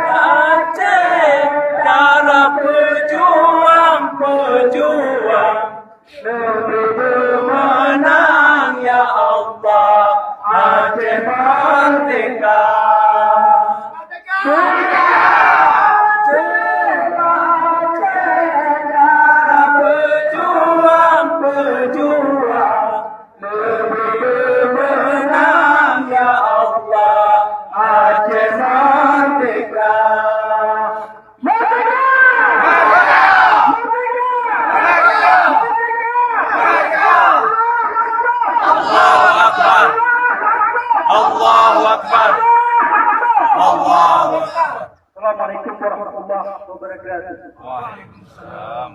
Aceh, para pejuang-pejuang negeri menang ya Allah, Aceh merdeka. Pejuang negeri menang ya Allah, Aceh merdeka. Allahu Akbar. Allahu Akbar. Allahu Akbar. Assalamualaikum warahmatullahi wabarakatuh. Waalaikumsalam.